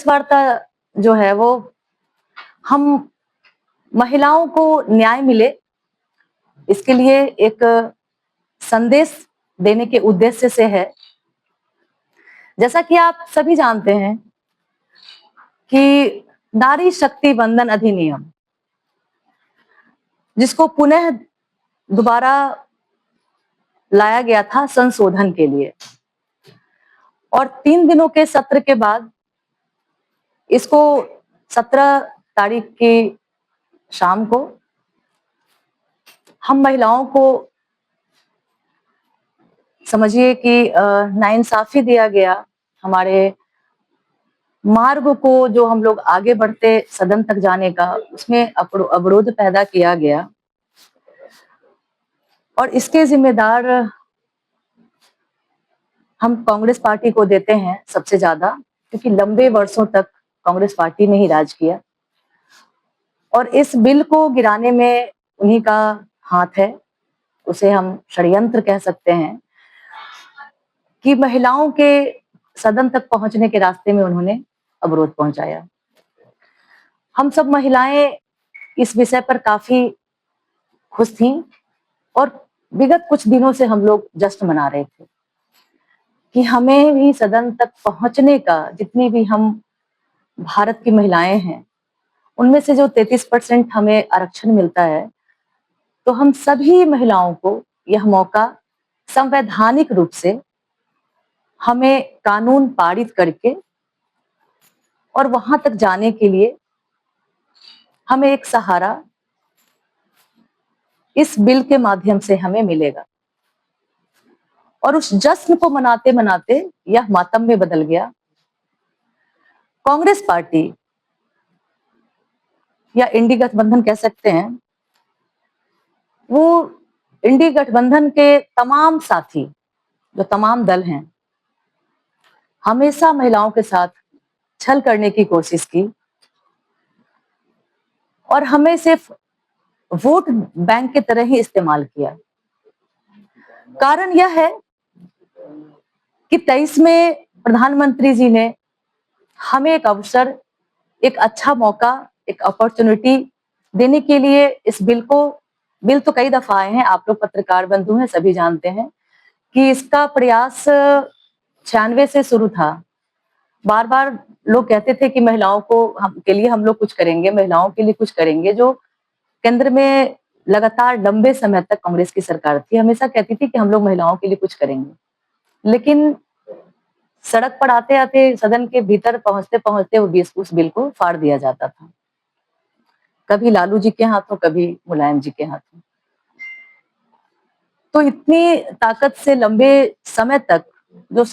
Press वार्ता जो है वो हम महिलाओं को न्याय मिले, इसके लिए एक संदेश देने के उद्देश्य से है। जैसा कि आप सभी जानते हैं कि नारी शक्ति वंदन अधिनियम, जिसको पुनः दोबारा लाया गया था संशोधन के लिए, और 3 दिनों के सत्र के बाद इसको 17 तारीख की शाम को हम महिलाओं को समझिए कि नाइंसाफी दिया गया। हमारे मार्ग को जो हम लोग आगे बढ़ते सदन तक जाने का, उसमें अवरोध पैदा किया गया, और इसके जिम्मेदार हम कांग्रेस पार्टी को देते हैं सबसे ज्यादा, क्योंकि लंबे वर्षों तक कांग्रेस पार्टी ने ही राज किया और इस बिल को गिराने में उन्हीं का हाथ है। उसे हम षड्यंत्र कह सकते हैं कि महिलाओं के सदन तक पहुंचने के रास्ते में उन्होंने अवरोध पहुंचाया। हम सब महिलाएं इस विषय पर काफी खुश थीं और विगत कुछ दिनों से हम लोग जश्न मना रहे थे कि हमें भी सदन तक पहुंचने का, जितनी भी हम भारत की महिलाएं हैं उनमें से जो 33% हमें आरक्षण मिलता है, तो हम सभी महिलाओं को यह मौका संवैधानिक रूप से हमें कानून पारित करके और वहां तक जाने के लिए हमें एक सहारा इस बिल के माध्यम से हमें मिलेगा। और उस जश्न को मनाते मनाते यह मातम में बदल गया। कांग्रेस पार्टी या इंडी गठबंधन कह सकते हैं, वो इंडी गठबंधन के तमाम साथी, जो तमाम दल हैं, हमेशा महिलाओं के साथ छल करने की कोशिश की और हमें सिर्फ वोट बैंक की तरह ही इस्तेमाल किया। कारण यह है कि 23 में प्रधानमंत्री जी ने हमें एक अवसर, एक अच्छा मौका, एक अपॉर्चुनिटी देने के लिए इस बिल तो कई दफा आए हैं, आप लोग पत्रकार बंधु हैं, सभी जानते हैं कि इसका प्रयास 96 से शुरू था। बार बार लोग कहते थे कि महिलाओं के लिए हम लोग कुछ करेंगे, महिलाओं के लिए कुछ करेंगे। जो केंद्र में लगातार लंबे समय तक कांग्रेस की सरकार थी, हमेशा कहती थी कि हम लोग महिलाओं के लिए कुछ करेंगे, लेकिन सड़क पर आते आते, सदन के भीतर पहुंचते पहुंचते उस बिल को फाड़ दिया जाता था, कभी लालू जी के हाथों, कभी मुलायम जी के हाथों। तो इतनी ताकत से लंबे समय तक जो